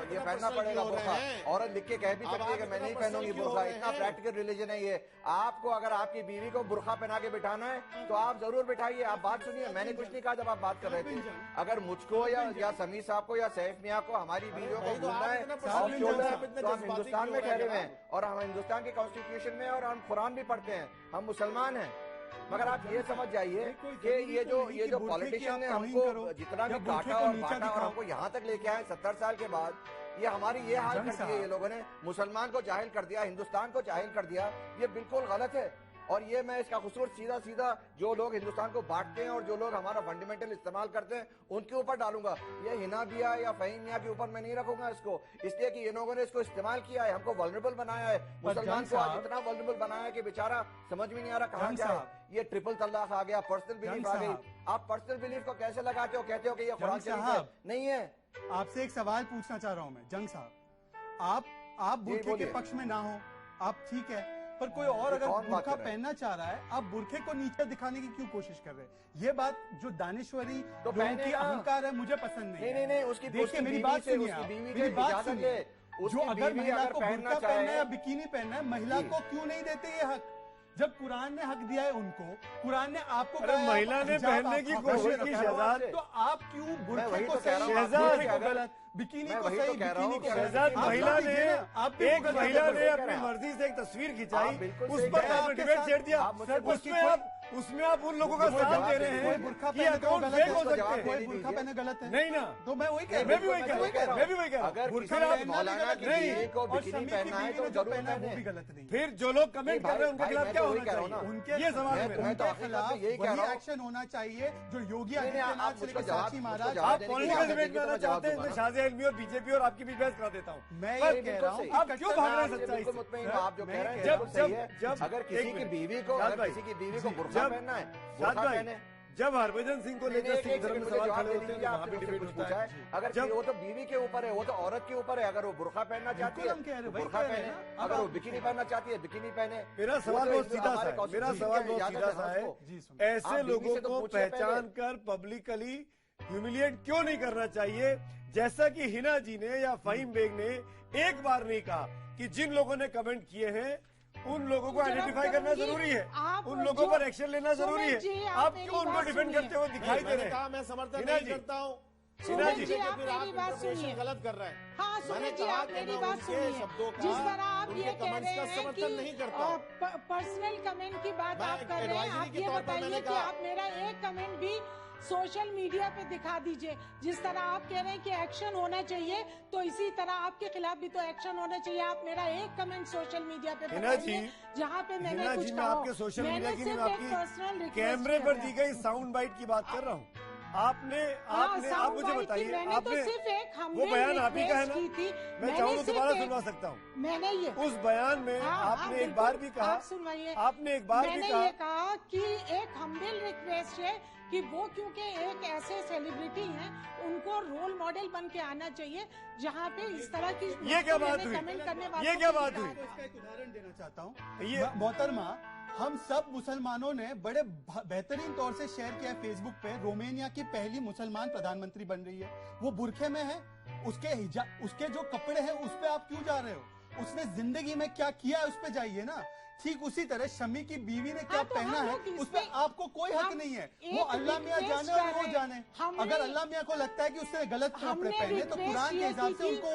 ये पहनना पड़ेगा बुर्का, औरत लिख के कह भी सकती है कि मैं नहीं पहनूंगी बुर्का। इतना प्रैक्टिकल रिलीजन है ये। आपको अगर आपकी बीवी को बुर्का पहना के बिठाना है तो आप जरूर बिठाइए। आप बात सुनिए, मैंने कुछ नहीं कहा जब आप बात कर रहे थे। अगर मुझको या समीर साहब को या सैफ मियां को हमारी बीवियों को घूमना है तो हम हिंदुस्तान में ठहरे हुए हैं, और हम हिंदुस्तान के कॉन्स्टिट्यूशन में, और हम कुरान भी पढ़ते हैं, हम मुसलमान हैं। मगर आप ये समझ जाइए कि ये जो पॉलिटिशियन ने हमको जितना भी काटा और बांटा और हमको यहाँ तक लेके आए 70 साल के बाद, ये हमारी ये हाल कर दिया। ये लोगों ने मुसलमान को जाहिल कर दिया, हिंदुस्तान को जाहिल कर दिया। ये बिल्कुल गलत है। और ये मैं इसका कसूर सीधा सीधा जो लोग हिंदुस्तान को बांटते हैं और जो लोग हमारा फंडामेंटल इस्तेमाल करते हैं उनके ऊपर डालूंगा। ये हिना बिया या फहीम मियां के ऊपर मैं नहीं रखूंगा इसको, इसलिए कि इन लोगों ने इसको इस्तेमाल किया है, हमको वल्नरेबल बनाया है, मुसलमान को आज इतना वल्नरेबल बनाया है कि बेचारा समझ में नहीं आ रहा कहाँ क्या है। ये ट्रिपल तलाक आ गया, पर्सनल बिलीफ आ गई। आप पर्सनल बिलीफ को कैसे लगाते हो, कहते हो कि ये कुरान शरीफ है? नहीं है। आपसे एक सवाल पूछना चाह रहा हूं मैं, जंग साहब, आप बुरखे के पक्ष में ना हो, आप ठीक है, पर कोई और अगर बुरखा पहनना चाह रहा है, आप बुरखे को नीचे दिखाने की क्यों कोशिश कर रहे हैं? ये बात जो दानिश्वरी तो की अहंकार है, मुझे पसंद नहीं। नहीं, उसकी देखिए मेरी बात सुनिए, मेरी बात सुनिए। जो अगर महिला को बुरखा पहनना है या बिकिनी पहनना है, महिला को क्यों नहीं देते ये हक? जब कुरान ने हक दिया है उनको, कुरान ने आपको महिला ने पहनने की कोशिश की शहजाद, तो आप क्यों बुरखे को शहजाद बिकिनी को सही, बिकिनी को शहजाद महिला ने एक महिला ने अपनी मर्जी से एक तस्वीर खिंचाई, उस पर आपने डिबेट छेड़ दिया। उसमें आप उन लोगों का साथ दे रहे हैं कि अकाउंट फेक हो सकते हैं। कोई बुरखा पहने गलत है नहीं ना, तो मैं वही कह रहा हूं, मैं भी वही कह रहा हूं। बुरखा मौलाना की बीवी को बिकिनी पहनना है तो जरूर वो भी गलत नहीं। फिर जो लोग कमेंट कर रहे हैं उनके खिलाफ क्या होना चाहिए? उनके ये सवाल है, उनके खिलाफ वही एक्शन होना चाहिए जो योगी आदित्यनाथ से साक्षी महाराज। आप पॉलिटिकल डिबेट में आना चाहते हैं तो शाहजी इल्मी और बीजेपी और आपकी भी बहस करा देता हूँ। मैं ये कह रहा हूँ, आप क्यों भाग रहे हैं सच्चाई से? आप जो कह रहे हैं जब अगर किसी की बीवी को बुरखा पहनना है, जब हरभजन सिंह को लेकर सिख धर्म में सवाल खड़े होते हैं वहाँ भी डिबेट होता है। अगर जब वो तो बीवी के ऊपर है, वो तो औरत के ऊपर है। अगर वो बुरखा पहनना चाहती है तो बुरखा पहने, अगर वो बिकिनी पहनना चाहती है बिकिनी पहने। मेरा सवाल बहुत सीधा सा है, मेरा सवाल बहुत सीधा सा है, ऐसे लोगों को पहचान कर पब्लिकली ह्यूमिलिएट क्यों नहीं करना चाहिए? जैसा कि हिना जी ने या फहीम बेग ने एक बार नहीं कहा कि जिन लोगों ने कमेंट किए हैं उन लोगों को आइडेंटिफाई करना जरूरी है, उन लोगों पर एक्शन लेना जरूरी है। आप क्यों उनको डिफेंड करते हुए दिखाई दे रहे हैं? मैं समर्थन नहीं करता हूँ। हिना जी आप मेरी बात सुनिए, गलत कर रहे हैं। हाँ सुनिए जी, आप मेरी बात सुनिए। जिस तरह आप ये कह रहे हैं कि पर्सनल कमेंट की बात आप कर रहे हैं, आप ये बताइए कि आप मेरा एक कमेंट भी सोशल मीडिया पे दिखा दीजिए। जिस तरह आप कह रहे हैं कि एक्शन होना चाहिए, तो इसी तरह आपके खिलाफ भी तो एक्शन होना चाहिए। आप मेरा एक कमेंट सोशल मीडिया पे बताइए जहाँ पे मैंने कुछ कहा। आपके सोशल मीडिया की नहीं, आपकी कैमरे पर दी गई साउंड बाइट की बात कर रहा हूँ। आपने आप मुझे बताइए, आपने वो बयान आप ही का है ना? मैं चाहूँ तो दोबारा सुनवा सकता हूँ। मैंने ये उस बयान में आपने एक बार भी कहा, आपने एक बार भी कहा कि एक हम्बल रिक्वेस्ट है कि वो क्योंकि एक ऐसे सेलिब्रिटी हैं, उनको रोल मॉडल बन के आना चाहिए जहाँ पे इस तरह की ये क्या बात हुई? ये क्या बात हुई? इसका एक उदाहरण देना चाहता हूँ। ये मोहतरमा, हम सब मुसलमानों ने बड़े बेहतरीन तौर से शेयर किया है फेसबुक पे, रोमानिया की पहली मुसलमान प्रधानमंत्री बन रही है, वो बुरखे में है, उसके जो कपड़े हैं उस पे आप क्यों जा रहे हो? उसने जिंदगी में क्या किया है उस पे जाइए ना। ठीक उसी तरह शमी की बीवी ने क्या पहना है उस पर आपको कोई हक नहीं है। वो अल्लाह मियाँ जाने और वो जाने। अगर अल्लाह मियाँ को लगता है कि उसने गलत कपड़े पहने तो कुरान के हिसाब से उनको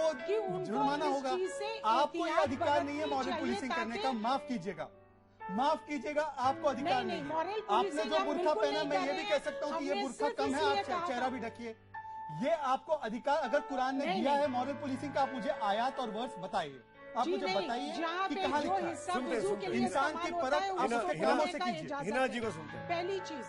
जुर्माना होगा। आपको ये अधिकार नहीं है मॉरल पुलिसिंग करने का, माफ कीजिएगा, माफ कीजिएगा, आपको अधिकार नहीं है। आपने जो बुरखा पहना, मैं ये भी कह सकता हूँ कि ये बुरखा कम है, आप चेहरा भी ढकिए। ये आपको अधिकार अगर कुरान ने दिया है मॉरल पुलिसिंग का, आप मुझे आयत और वर्स बताइए। आप मुझे बताइए कि कहाँ लिखा है। इंसान की परख हिना से कीजिए। हिना जी को सुनते हैं। पहली चीज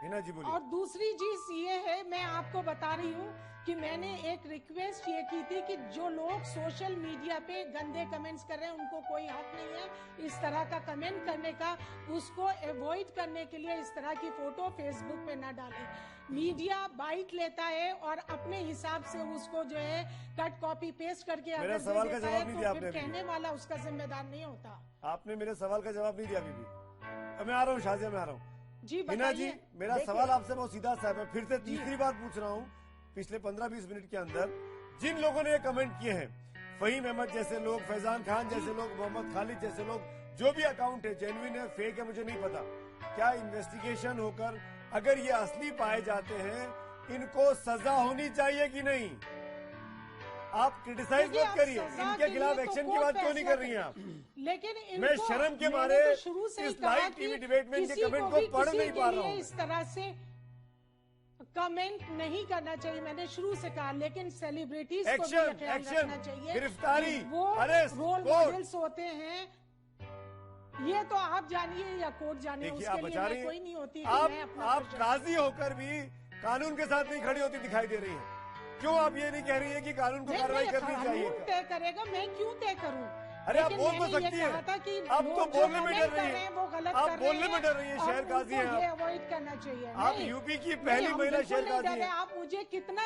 हिना जी बोलिए। और दूसरी चीज ये है, मैं आपको बता रही हूँ कि मैंने एक रिक्वेस्ट ये की थी कि जो लोग सोशल मीडिया पे गंदे कमेंट्स कर रहे हैं उनको कोई हक नहीं है इस तरह का कमेंट करने का। उसको अवॉइड करने के लिए इस तरह की फोटो फेसबुक पे ना डालें। मीडिया बाइट लेता है और अपने हिसाब से उसको जो है कट कॉपी पेस्ट करके मेरे सवाल का जवाब नहीं दिया आपने। कहने वाला उसका जिम्मेदार नहीं होता। आपने मेरे सवाल का जवाब नहीं दिया अभी भी। मैं आ रहा हूँ शाजिया, मैं आ रहा हूँ जी। हिना जी, मेरा सवाल आपसे बहुत सीधा सा है। मैं फिर से तीसरी बार पूछ रहा हूँ पिछले 15-20 मिनट के अंदर जिन लोगों ने ये कमेंट किए हैं, फहीम अहमद जैसे लोग, फैजान खान जैसे लोग, मोहम्मद खालिद जैसे लोग, जो भी अकाउंट है जेन्युइन है फेक है मुझे नहीं पता, क्या इन्वेस्टिगेशन होकर अगर ये असली पाए जाते हैं इनको सजा होनी चाहिए कि नहीं? आप क्रिटिसाइज मत करिए, इनके खिलाफ एक्शन की बात क्यों नहीं कर रही हैं आप? लेकिन मैं शर्म के मारे इस लाइव टीवी डिबेट में इनके कमेंट को पढ़ नहीं पा रहा हूँ। इस तरह से कमेंट नहीं करना चाहिए, मैंने शुरू से कहा। लेकिन सेलिब्रिटीज को भी ख्याल रखना चाहिए, गिरफ्तारी, वो अरेस्ट, रोल मॉडल्स होते हैं। ये तो आप जानिए या कोर्ट जानिए, देखिए, उसके आप लिए बचा मैं रही कोई नहीं होती कि आप मैं अपना आप क्वेश्चन- काजी होकर भी कानून के साथ नहीं खड़ी होती दिखाई दे रही है। क्यों आप ये नहीं कह रही है कि कानून को नहीं, कार्रवाई नहीं, करनी चाहिए? कानून तय करेगा, मैं क्यों तय करूं? अरे आप लेकिन बोल तो मैंने ये सकती हैं। कहा था कि आप वो तो जो बोलने में कमेंट डर कर रही रहे हैं। हैं, वो गलत आप कर रहे बोलने में हैं डर रही हैं, और शहर काजी हैं उनको ये आप। अवॉइड करना चाहिए। आप नहीं, यूपी की नहीं, पहली हम महिला बिल्कुल शहर नहीं काजी डर रहे। हैं। आप मुझे कितना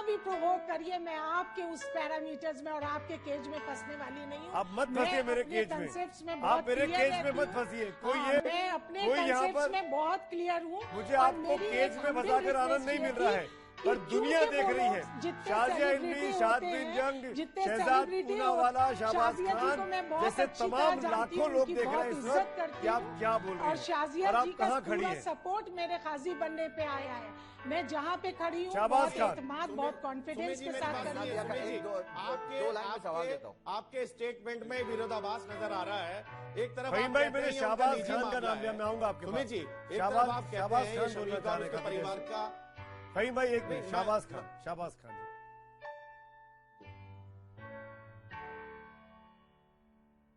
भी प्रोवोक करिए, मैं आपके उस पैरामीटर्स में और आपके केज में फंसने वाली नहीं हूँ। आप मत फंसिए मेरे केज में। कंसेप्ट्स में आप बहुत मेरे clear केज में रहती मत हूँ। फंसिए। कोई हाँ, ये मैं अपने कोई यहाँ कंसेप्ट्स पर में बहुत क्लियर हूँ। मुझे और आपको मेरी केज एक में humble फंसाकर आनंद request नहीं ये मिल रहा थी है, कि पर दुनिया क्योंकि देख वो रही लोग है। जितने शाजिया celebrity इल्मी, होते शाद बिन हैं, जंग, जितने शहजाद celebrity पूनावाला, होते हैं, शाहबाज शाजिया जी खान को मैं बहुत जैसे अच्छी तमाम तरह जानती लाखों हूँ, लोग उनकी देख रहे हैं बहुत इस इज्जत वक्त करती कि आप हूँ। क्या बोल रही और हैं शाजिया और आप जी का कहाँ खड़ी पूरा हैं। सपोर्ट मेरे काजी बनने पे आया है। मैं जहाँ पे खड़ी हूँ शाहबाज बहुत खान। एतमाद, बहुत कॉन्फिडेंस के साथ खड़ी हूँ। आपके स्टेटमेंट में विरोधाभास नजर आ रहा है। एक तरफ फहीम आप भाई, कहते मैंने हैं ये उनका शाहबाज निजी खान का मामला नाम लिया, है। मैं आऊंगा आपके सुमित पास। जी, एक तरफ शाहबाज आप कहते शाहबाज हैं ये खान बोलना शमीका और चाहने उसके का परिवार का। फहीम भाई एक मिनट, नहीं, शाहबाज खान जी।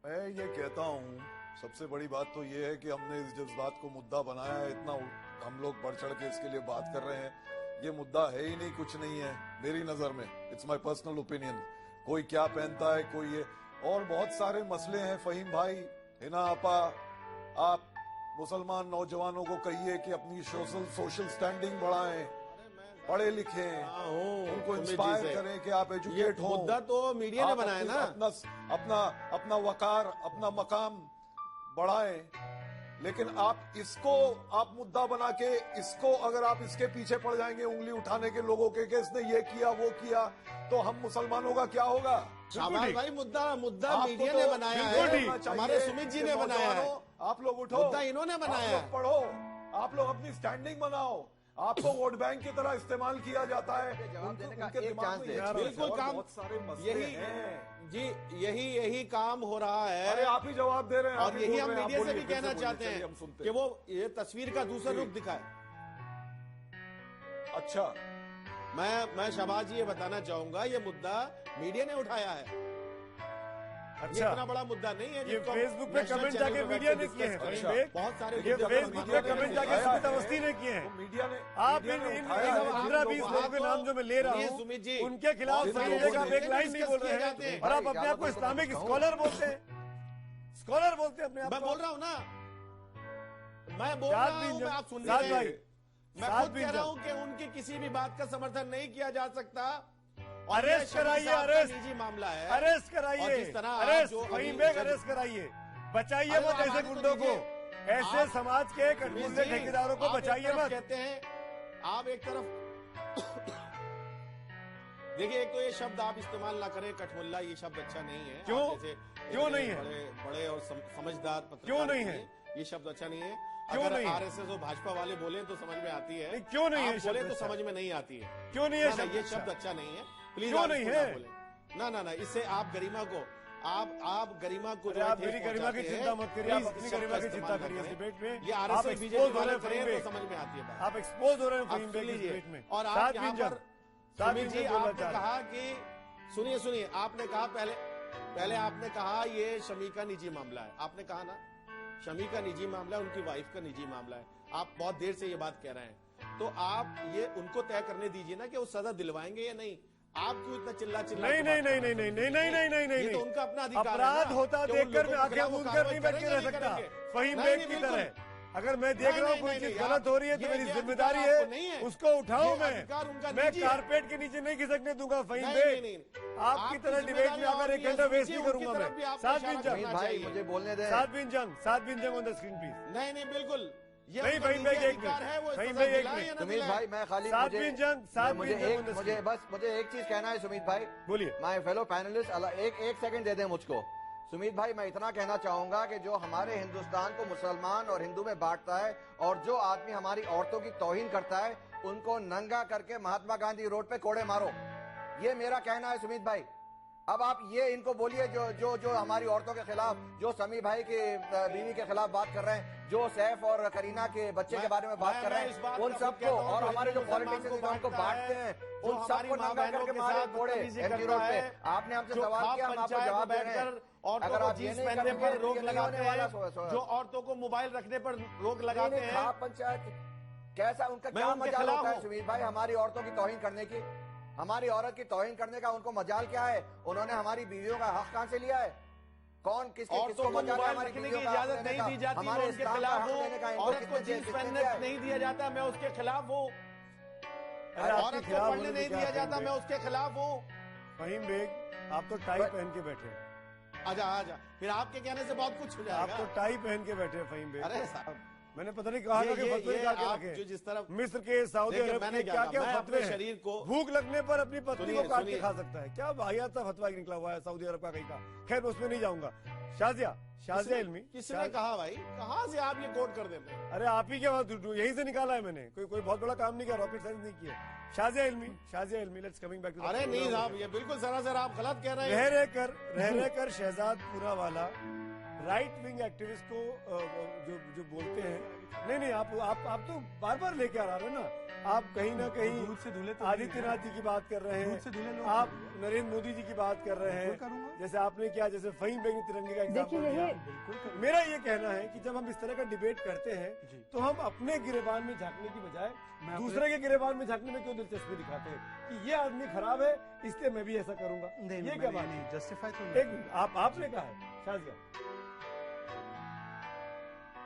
मैं ये कहता हूँ, सबसे बड़ी बात तो ये है कि हमने जिस बात को मुद्दा बनाया है, इतना हम लोग बढ़ चढ़ के इसके लिए बात कर रहे हैं। ये मुद्दा है ही नहीं, कुछ नहीं है मेरी नजर में। It's my personal opinion. कोई क्या पहनता है, कोई ये, और बहुत सारे मसले हैं। फहीम भाई, हिना आपा, आप मुसलमान नौजवानों को कहिए कि अपनी सोशल स्टैंडिंग बढ़ाएं, पढ़े लिखे, उनको इंस्पायर करें कि आप एजुकेट हो। मुद्दा तो मीडिया ने बनाया ना। अपना वकार, अपना मकाम बढ़ाएं। लेकिन आप इसको आप मुद्दा बना के इसको, अगर आप इसके पीछे पड़ जाएंगे उंगली उठाने के लोगों के, कि इसने ये किया वो किया, तो हम मुसलमानों का क्या होगा? शाहबाज भाई, मुद्दा आपको मीडिया तो ने बनाया बिल्कुल है, ठीक। हमारे सुमित जी ने बनाया है। आप लोग उठो, मुद्दा इन्होंने बनाया आप लोग पढ़ो, आप लोग अपनी स्टैंडिंग बनाओ। आपको वोट बैंक की तरह इस्तेमाल किया जाता है। उनके दिमाग में बिल्कुल काम, बहुत सारे मसले यही हैं जी, यही काम हो रहा है। अरे आप ही जवाब दे रहे हैं, और यही हम मीडिया से भी कहना चाहते हम हैं सुनते कि वो ये तस्वीर का दूसरा रुख दिखाए। अच्छा, मैं शाहबाज जी ये बताना चाहूंगा, ये मुद्दा मीडिया ने उठाया है। अच्छा, ये इतना बड़ा मुद्दा नहीं है। ये फेसबुक पे कमेंट जाके मीडिया ने किए हैं। बहुत सारे ये फेसबुक पे कमेंट जाके सुमित अवस्थी ने किए हैं। मीडिया ने आप इन 15-20 लोगों के नाम जो मैं ले रहा हूँ, उनके खिलाफ सही जगह आप एक लाइन नहीं बोल रहे हैं, और आप अपने आप को इस्लामिक स्कॉलर बोलते हैं। स्कॉलर बोलते हैं अपने आप को। मैं बोल रहा हूँ ना, मैं बोल रहा हूँ, आप सुन रहे हैं। मैं खुद कह रहा हूँ कि उनकी किसी भी बात का समर्थन नहीं किया जा सकता। अरेस्ट कराइए, अरेस्ट, निजी मामला है, अरेस्ट कराइए, अरेस्ट, फहीम बेग अरेस्ट कराइए, बचाइए मत ऐसे गुंडों को, ऐसे समाज के कटमुल्ले ठेकेदारों को बचाइए मत। कहते हैं आप एक तरफ देखिए, एक तो ये शब्द आप इस्तेमाल ना करें, कठमुल्ला, ये शब्द अच्छा नहीं है। क्यों नहीं है? बड़े और समझदार पत्रकार क्यों नहीं है? ये शब्द अच्छा नहीं है। क्यों अगर नहीं? आरएसएस और भाजपा वाले बोले तो समझ में आती है। क्यों नहीं है? बोले तो समझ में नहीं आती है। क्यों नहीं है? ये शब्द अच्छा नहीं है, प्लीज। क्यों नहीं है? ना, इससे आप गरिमा को, आप गरिमा को, आप मेरी गरिमा की चिंता मत करिए, आप अपनी गरिमा की चिंता करिए। डिबेट में ये आरएसएस बीजेपी वाले करें तो समझ में आती है। आप एक्सपोज हो रहे हैं फहीम बेग इस डिबेट में। और आप यहाँ पर सुमित जी, आपने कहा कि सुनिए, आपने कहा पहले आपने कहा ये शमी का निजी मामला है। आपने कहा ना, शमी का निजी मामला है, उनकी वाइफ का निजी मामला है। आप बहुत देर से ये बात कह रहे हैं, तो आप ये उनको तय करने दीजिए ना कि वो सजा दिलवाएंगे या नहीं। आप क्यों इतना चिल्ला नहीं, ये तो उनका अपना अधिकार है। अपराध होता देखकर मैं आंखें मूंद कर नहीं बैठ के रह सकता फहीम बेग की तरह। अगर मैं देख रहा हूँ कोई चीज गलत हो रही है तो मेरी जिम्मेदारी है उसको उठाऊं। मैं कारपेट के नीचे नहीं खिसकने दूंगा फहीम बेग। आपकी तरह डिबेट में अगर 1 घंटा वेस्ट नहीं करूंगा मैं। सात बिन जंग, मुझे बोलने दें। सात बिन जंग ऑन द स्क्रीन प्लीज। नहीं, बिल्कुल नहीं, फहीम बेग एक मिनट, फहीम बेग एक मिनट। सुमित भाई, मैं खाली मुझे एक चीज कहना है सुमित भाई। बोलिए। माय फेलो पैनलिस्ट, एक सेकंड दे दें मुझको। सुमित भाई, मैं इतना कहना चाहूंगा कि जो हमारे हिंदुस्तान को मुसलमान और हिंदू में बांटता है, और जो आदमी हमारी औरतों की तौहीन करता है, उनको नंगा करके महात्मा गांधी रोड पे कोड़े मारो। ये मेरा कहना है सुमित भाई। अब आप ये इनको बोलिए जो हमारी औरतों के खिलाफ, जो समी भाई की बीवी के खिलाफ बात कर रहे हैं, जो सैफ और करीना के बच्चे के बारे में बात कर रहे हैं, उन सबको, और हमारे जो पॉलिटिशियंस उनको बांटते हैं, उन सबको नंगा करके मारे कोड़े एमजी रोड पे। आपने हमसे सवाल किया, हम आपको जवाब दे रहे हैं। औरतों अगर को आप ये जीन्स नहीं पहनने करेंगे, पर रोक तो ये लगाते होने वाला हैं, जो औरतों को मोबाइल रखने पर रोक लगाते हैं। खाप पंचायत कैसा उनका मैं क्या उनके मजाल खिलाफ होता है हूं। सुमीर भाई, हमारी औरतों की तौहीन करने की? हमारी औरत की तौहीन करने का उनको मजाल क्या है? उन्होंने हमारी बीवियों का हक कहां से लिया है? कौन किसको औरतों को मजाल है मोबाइल हमारी रखने की बीवियों का हक इजाजत लेने नहीं का? दी जाती, मैं हमारे उसके इस्लाम का खिलाफ हक लेने का हूँ। इनको औरत को किसने जीन्स किसने पहनने दिया है? नहीं दिया जाता, मैं उसके खिलाफ हूँ। अरे आपके औरत को खिलाफ पढ़ने होने नहीं से क्या दिया फहीम जाता, बेग? मैं उसके खिलाफ हूँ। फहीम बेग, आप तो टाई पहन के बैठे हैं। आजा आजा, फिर आपके कहने से बहुत कुछ हो आप जाएगा। तो टाई पहन के बैठे हैं फहीम बेग। अरे साहब, मैंने पता नहीं कहा था कि फतवे ये निकाल के आप रखे। जो जिस तरफ मिस्र के, सऊदी देखिए, अरब मैंने के क्या क्या कहा, क्या मैं फतवे अपने हैं। शरीर को भूख लगने पर अपनी पत्नी सुनिए, को काट के सुनिए। खा सकता है। क्या वाहियात सा फतवा निकला हुआ है सऊदी अरब का कहीं का। खैर उसमें नहीं जाऊंगा। शाजिया इल्मी, किसने कहा भाई, कहाँ से आप ये कोट कर देते हैं? अरे आप ही के बाद यहीं से निकाला है मैंने। कोई बहुत बड़ा काम नहीं किया, रॉकेट साइंस नहीं किया। शाजिया इल्मी, लेट्स कमिंग बैक टू। अरे नहीं साहब, ये बिल्कुल सरासर आप गलत कह रहे हैं। रह कर Shehzad Poonawalla right wing activist को जो बोलते हैं, नहीं आप तो बार बार लेके आ रहे हैं ना। आप कहीं ना कहीं दूध से धुले तो आदित्यनाथ जी की बात कर रहे दूध से धुले हैं, लोग आप नरेंद्र मोदी जी की बात कर रहे हैं, जैसे आपने किया, जैसे फहीम बेग ने तिरंगे का एग्जाम्पल दिया। मेरा ये कहना है कि जब हम इस तरह का डिबेट करते हैं तो हम अपने गिरेबान में झांकने की बजाय दूसरे के गिरेबान में झांकने में क्यों दिलचस्पी दिखाते हैं कि ये आदमी खराब है इसलिए मैं भी ऐसा करूंगा। ये क्या बात है? जस्टिफाई तो एक मिनट, आपने कहा है शाजिया।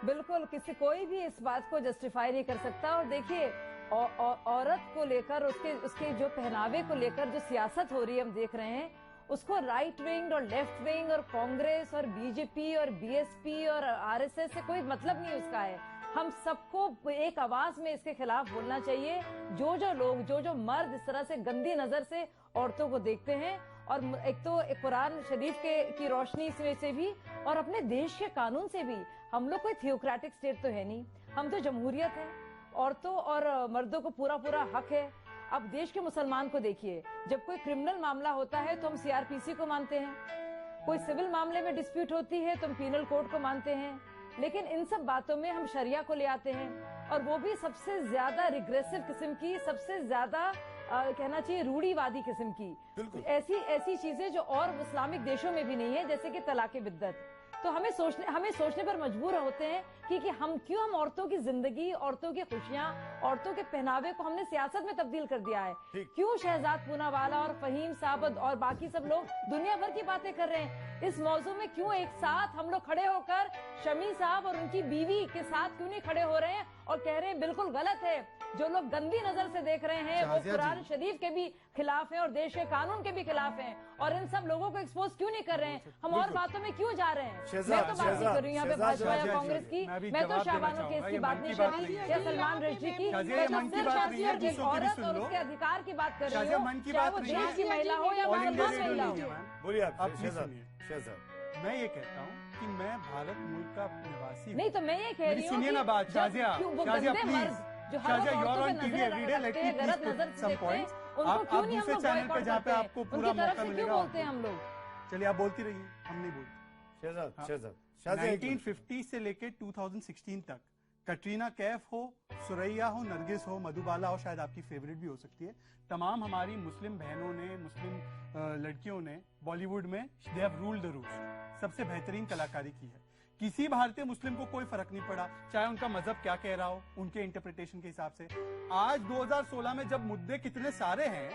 बिल्कुल, कोई भी इस बात को जस्टिफाई नहीं कर सकता। और देखिए, औरत को लेकर उसके जो पहनावे को लेकर जो सियासत हो रही है, हम देख रहे हैं उसको राइट विंग और लेफ्ट विंग और कांग्रेस और बीजेपी और बीएसपी और आरएसएस से कोई मतलब नहीं उसका है। हम सबको एक आवाज में इसके खिलाफ बोलना चाहिए। जो लोग जो मर्द इस तरह से गंदी नजर से औरतों को देखते हैं, और एक तो कुरान शरीफ की रोशनी से भी और अपने देश के कानून से भी, हम लोग कोई थियोक्रेटिक स्टेट तो है नहीं, हम तो जमहूरियत है। औरतों और मर्दों को पूरा हक है। अब देश के मुसलमान को देखिए, जब कोई क्रिमिनल मामला होता है तो हम सीआरपीसी को मानते हैं, कोई सिविल मामले में डिस्प्यूट होती है तो हम पीनल कोड को मानते हैं, लेकिन इन सब बातों में हम शरिया को ले आते हैं, और वो भी सबसे ज्यादा रिग्रेसिव किस्म की, सबसे ज्यादा कहना चाहिए रूढ़ीवादी किस्म की, ऐसी चीजें जो और इस्लामिक देशों में भी नहीं है, जैसे कि तलाक बिद्दत। तो हमें सोचने पर मजबूर होते हैं कि हम क्यों औरतों की जिंदगी, औरतों की खुशियां, औरतों के पहनावे को हमने सियासत में तब्दील कर दिया है। क्यों शहजाद पूनावाला और फहीम साहब और बाकी सब लोग दुनिया भर की बातें कर रहे हैं, इस मौजू में क्यों एक साथ हम लोग खड़े होकर शमी साहब और उनकी बीवी के साथ क्यों नहीं खड़े हो रहे हैं और कह रहे हैं बिल्कुल गलत है। जो लोग गंदी नजर से देख रहे हैं वो कुरान शरीफ के भी खिलाफ हैं और देश के कानून के भी खिलाफ हैं, और इन सब लोगों को एक्सपोज क्यों नहीं कर रहे हैं? हम और बातों में क्यों जा रहे हैं? मैं तो बात नहीं कर रही हूँ यहाँ पे भाजपा या कांग्रेस की, मैं तो शाबानो केस की बात नहीं कर रही या सलमान रश्दी की, मैं तो सिर्फ शाजिया एक औरत और उसके अधिकार की बात कर रही हूँ, चाहे वो देश की महिला हो या मुसलमान महिला हो। बोलिए आप शहजाद। मैं ये कहता हूँ कि मैं भारत मुल्क का निवासी नहीं, तो मैं ये कह रही हूँ सुनिए ना बात, Shazia please, Shazia you are on TV everyday, let me please put some points. आप दूसरे चैनल पे जहाँ पे आपको पूरा मौका मिलेगा हम लोग। चलिए आप बोलती रहिए, हम नहीं बोलते। शहजाद 1950 से लेके 2016 तक कटरीना कैफ हो, सुरैया हो, नरगिस हो, मधुबाला हो, शायद आपकी फेवरेट भी हो सकती है, तमाम हमारी मुस्लिम बहनों ने, मुस्लिम लड़कियों ने बॉलीवुड में they have ruled the rules, सबसे बेहतरीन कलाकारी की है। किसी भारतीय मुस्लिम को कोई फर्क नहीं पड़ा, चाहे उनका मजहब क्या कह रहा हो, उनके इंटरप्रिटेशन के हिसाब से। आज 2016 में जब मुद्दे कितने सारे हैं,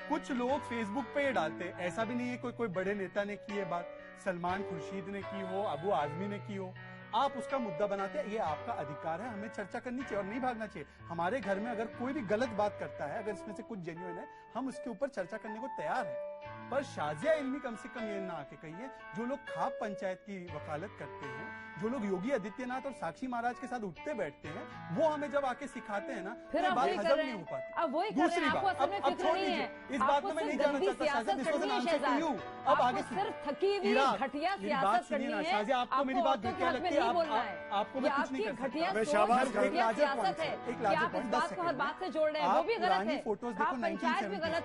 कुछ लोग फेसबुक पे ये डालते हैं, ऐसा भी नहीं है कोई बड़े नेता ने की है बात, सलमान खुर्शीद ने की हो, अबू आजमी ने की हो, आप उसका मुद्दा बनाते हैं, ये आपका अधिकार है, हमें चर्चा करनी चाहिए और नहीं भागना चाहिए। हमारे घर में अगर कोई भी गलत बात करता है, अगर इसमें से कुछ जेन्युइन है, हम उसके ऊपर चर्चा करने को तैयार हैं। पर शाजिया इल्मी कम से कम ये ना आके कहिए, जो लोग खाप पंचायत की वकालत करते हैं, जो लोग योगी आदित्यनाथ और साक्षी महाराज के साथ उठते बैठते हैं, वो हमें जब आके सिखाते हैं ना, फिर बात हजम नहीं हो पाती। अब वही दूसरी बात, अब छोड़ दीजिए, इस बात में मैं नहीं जाना चाहता, अब आगे सिर्फ थकी हुई घटिया सियासत करनी है। शाजिया आपको मेरी बात क्या लगती है? आपको मैं कुछ नहीं घटिया सियासत है, आप इस बात को हर बात से जोड़ रहे हैं, वो भी गलत है, फोटोज देखो, पंचायत भी गलत